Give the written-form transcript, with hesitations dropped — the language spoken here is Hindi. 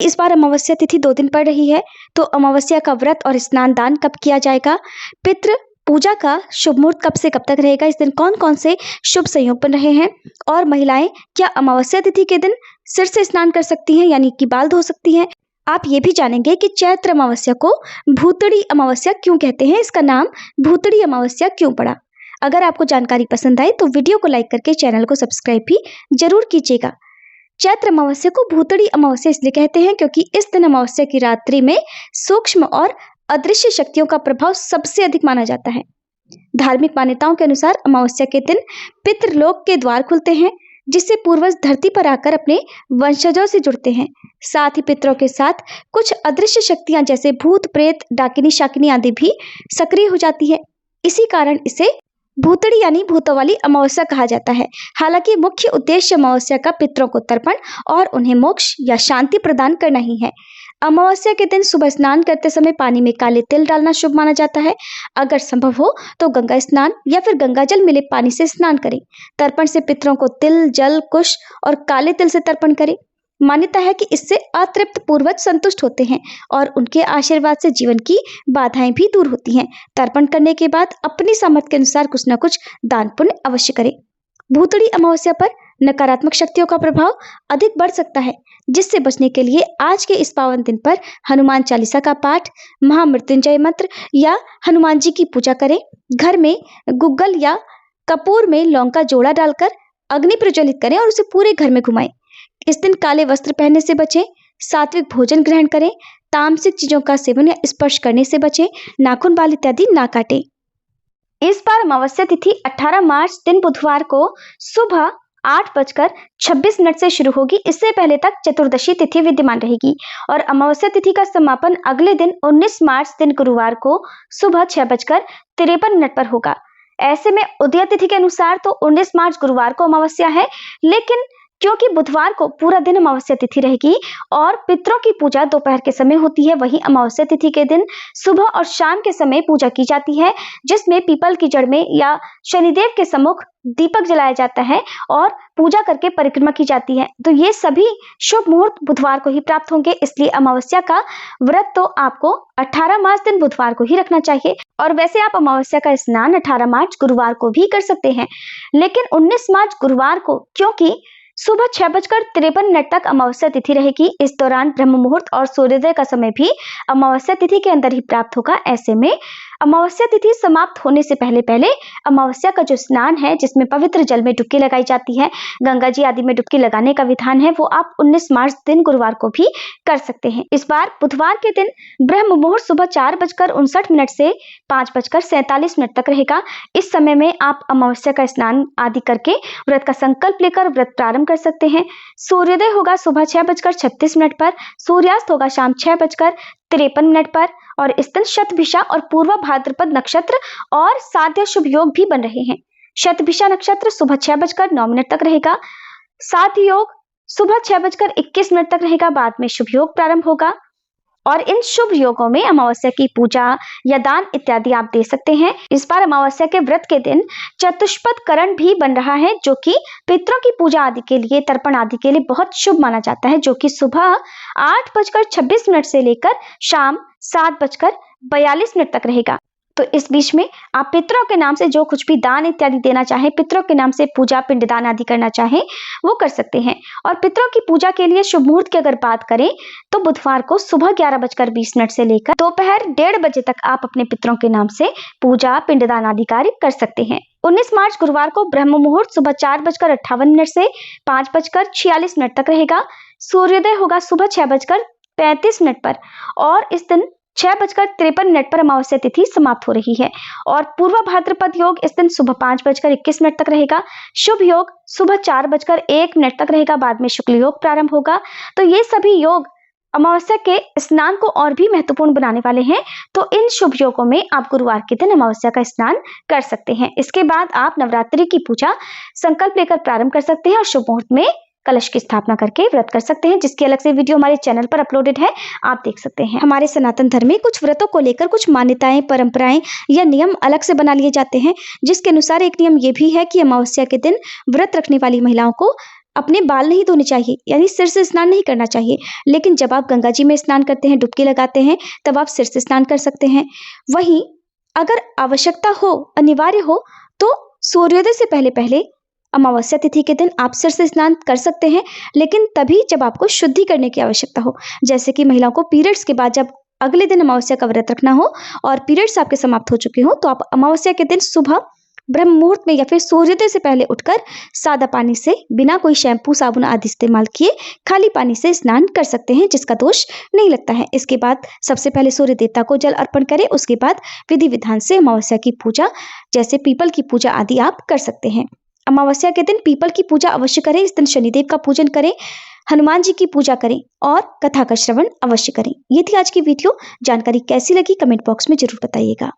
इस बार अमावस्या तिथि 2 दिन पड़ रही है, तो अमावस्या का व्रत और स्नान दान कब किया जाएगा? पितृ पूजा का शुभ मुहूर्त कब से कब तक रहेगा? इस दिन कौन कौन से शुभ संयोग बन रहे हैं? और महिलाएं क्या अमावस्या तिथि के दिन सिर से स्नान कर सकती हैं, यानी कि बाल धो सकती हैं? आप ये भी जानेंगे कि चैत्र अमावस्या को भूतड़ी अमावस्या क्यों कहते हैं, इसका नाम भूतड़ी अमावस्या क्यों पड़ा। अगर आपको जानकारी पसंद आए तो वीडियो को लाइक करके चैनल को सब्सक्राइब भी जरूर कीजिएगा। चैत्र अमावस्या को भूतड़ी अमावस्या इसलिए कहते हैं क्योंकि इस दिन अमावस्या की रात्रि में सूक्ष्म और अदृश्य शक्तियों का प्रभाव सबसे अधिक माना जाता है। धार्मिक मान्यताओं के अनुसार अमावस्या के दिन पितृलोक के द्वार खुलते हैं, जिससे पूर्वज धरती पर आकर अपने वंशजों से जुड़ते हैं। साथ ही पितरों के साथ कुछ अदृश्य शक्तियां जैसे भूत प्रेत डाकिनी शाकिनी आदि भी सक्रिय हो जाती है। इसी कारण इसे भूतड़ी यानी भूतों वाली अमावस्या कहा जाता है। हालांकि मुख्य उद्देश्य अमावस्या का पितरों को तर्पण और उन्हें मोक्ष या शांति प्रदान करना ही है। अमावस्या के दिन सुबह स्नान करते समय पानी में काले तिल डालना शुभ माना जाता है। अगर संभव हो तो गंगा स्नान या फिर गंगा जल मिले पानी से स्नान करें। तर्पण से पितरों को तिल, जल, कुश और काले तिल से तर्पण करें। मान्यता है कि इससे अतृप्त पूर्वज संतुष्ट होते हैं और उनके आशीर्वाद से जीवन की बाधाएं भी दूर होती हैं। तर्पण करने के बाद अपनी सामर्थ्य के अनुसार कुछ न कुछ दान पुण्य अवश्य करें। भूतड़ी अमावस्या पर नकारात्मक शक्तियों का प्रभाव अधिक बढ़ सकता है, जिससे बचने के लिए आज के इस पावन दिन पर हनुमान चालीसा का पाठ, महामृत्युंजय मंत्र या हनुमान जी की पूजा करें। घर में गुग्गल या कपूर में लौंग का जोड़ा डालकर अग्नि प्रज्वलित करें और उसे पूरे घर में घुमाएं। इस दिन काले वस्त्र पहनने से बचें, सात्विक भोजन ग्रहण करें, तामसिक चीजों का सेवन या स्पर्श करने से बचें, नाखून बाल इत्यादि ना काटें। इस बार अमावस्या तिथि 18 मार्च दिन बुधवार को सुबह 8:26 से शुरू होगी। इससे पहले तक चतुर्दशी तिथि विद्यमान रहेगी और अमावस्या तिथि का समापन अगले दिन 19 मार्च दिन गुरुवार को सुबह 6:53 पर होगा। ऐसे में उदय तिथि के अनुसार तो 19 मार्च गुरुवार को अमावस्या है, लेकिन क्योंकि बुधवार को पूरा दिन अमावस्या तिथि रहेगी और पितरों की पूजा दोपहर के समय होती है, वहीं अमावस्या तिथि के दिन सुबह और शाम के समय पूजा की जाती है, जिसमें पीपल की जड़ में या शनिदेव के सम्मुख दीपक जलाया जाता है और पूजा करके परिक्रमा की जाती है। तो ये सभी शुभ मुहूर्त बुधवार को ही प्राप्त होंगे, इसलिए अमावस्या का व्रत तो आपको 18 मार्च दिन बुधवार को ही रखना चाहिए। और वैसे आप अमावस्या का स्नान 18 मार्च गुरुवार को भी कर सकते हैं, लेकिन 19 मार्च गुरुवार को क्योंकि सुबह 6:53 तक अमावस्या तिथि रहेगी, इस दौरान ब्रह्म मुहूर्त और सूर्योदय का समय भी अमावस्या तिथि के अंदर ही प्राप्त होगा। ऐसे में अमावस्या तिथि समाप्त होने से पहले पहले अमावस्या का जो स्नान है, जिसमें पवित्र जल में डुबकी लगाई जाती है, गंगा जी आदि में डुबकी लगाने का विधान है, वो आप 19 मार्च दिन गुरुवार को भी कर सकते हैं। इस बार बुधवार के दिन ब्रह्म मुहूर्त सुबह 4:59 से 5:47 तक रहेगा। इस समय में आप अमावस्या का स्नान आदि करके व्रत का संकल्प लेकर व्रत प्रारंभ कर सकते हैं। सूर्योदय होगा सुबह 6:36 पर, सूर्यास्त होगा शाम 6:53 पर और इस दिन शतभिषा और पूर्व भाद्रपद नक्षत्र और साध्य शुभ योग भी बन रहे हैं। शतभिषा नक्षत्र सुबह 6:09 तक रहेगा, साध्य योग सुबह 6:21 तक रहेगा, बाद में शुभ योग प्रारंभ होगा और इन शुभ योगों में अमावस्या की पूजा या दान इत्यादि आप दे सकते हैं। इस बार अमावस्या के व्रत के दिन चतुष्पद करण भी बन रहा है, जो कि पितरों की पूजा आदि के लिए, तर्पण आदि के लिए बहुत शुभ माना जाता है, जो कि सुबह 8:26 से लेकर शाम 7:42 तक रहेगा। तो इस बीच में आप पितरों के नाम से जो कुछ भी दान इत्यादि देना चाहें, पितरों के नाम से पूजा पिंडदान आदि करना चाहें, वो कर सकते हैं। और पितरों की पूजा के लिए शुभ मुहूर्त की अगर बात करें तो बुधवार को सुबह 11:20 से लेकर दोपहर 1:30 बजे तक आप अपने पितरों के नाम से पूजा पिंडदान आदि कार्य कर सकते हैं। 19 मार्च गुरुवार को ब्रह्म मुहूर्त सुबह 4:58 से 5:46 तक रहेगा। सूर्योदय होगा सुबह 6:35 पर और इस दिन 6:53 पर अमावस्या तिथि समाप्त हो रही है और पूर्व भाद्रपद योग इस दिन सुबह 5:21 तक रहेगा। शुभ योग सुबह 4:01 तक रहेगा, बाद में शुक्ल योग प्रारंभ होगा। तो ये सभी योग अमावस्या के स्नान को और भी महत्वपूर्ण बनाने वाले हैं। तो इन शुभ योगों में आप गुरुवार के दिन अमावस्या का स्नान कर सकते हैं। इसके बाद आप नवरात्रि की पूजा संकल्प लेकर प्रारंभ कर सकते हैं और शुभ मुहूर्त में कलश की स्थापना करके व्रत कर सकते हैं, जिसकी अलग से वीडियो हमारे चैनल पर अपलोडेड है, आप देख सकते हैं। हमारे सनातन धर्म में कुछ व्रतों को लेकर कुछ मान्यताएं, परंपराएं या नियम अलग से बना लिए जाते हैं, जिसके अनुसार एक नियम ये भी है कि अमावस्या के दिन व्रत रखने वाली महिलाओं को अपने बाल नहीं धोने चाहिए, यानी सिर से स्नान नहीं करना चाहिए। लेकिन जब आप गंगा जी में स्नान करते हैं, डुबकी लगाते हैं, तब आप सिर से स्नान कर सकते हैं। वहीं अगर आवश्यकता हो, अनिवार्य हो, तो सूर्योदय से पहले पहले अमावस्या तिथि के दिन आप सिर से स्नान कर सकते हैं, लेकिन तभी जब आपको शुद्धि करने की आवश्यकता हो। जैसे कि महिलाओं को पीरियड्स के बाद जब अगले दिन अमावस्या का व्रत रखना हो और पीरियड्स आपके समाप्त हो चुके हो, तो आप अमावस्या के दिन सुबह ब्रह्म मुहूर्त में या फिर सूर्योदय से पहले उठकर सादा पानी से, बिना कोई शैम्पू साबुन आदि इस्तेमाल किए, खाली पानी से स्नान कर सकते हैं, जिसका दोष नहीं लगता है। इसके बाद सबसे पहले सूर्य देवता को जल अर्पण करें। उसके बाद विधि विधान से अमावस्या की पूजा, जैसे पीपल की पूजा आदि आप कर सकते हैं। अमावस्या के दिन पीपल की पूजा अवश्य करें। इस दिन शनिदेव का पूजन करें, हनुमान जी की पूजा करें और कथा का श्रवण अवश्य करें। ये थी आज की वीडियो। जानकारी कैसी लगी कमेंट बॉक्स में जरूर बताइएगा।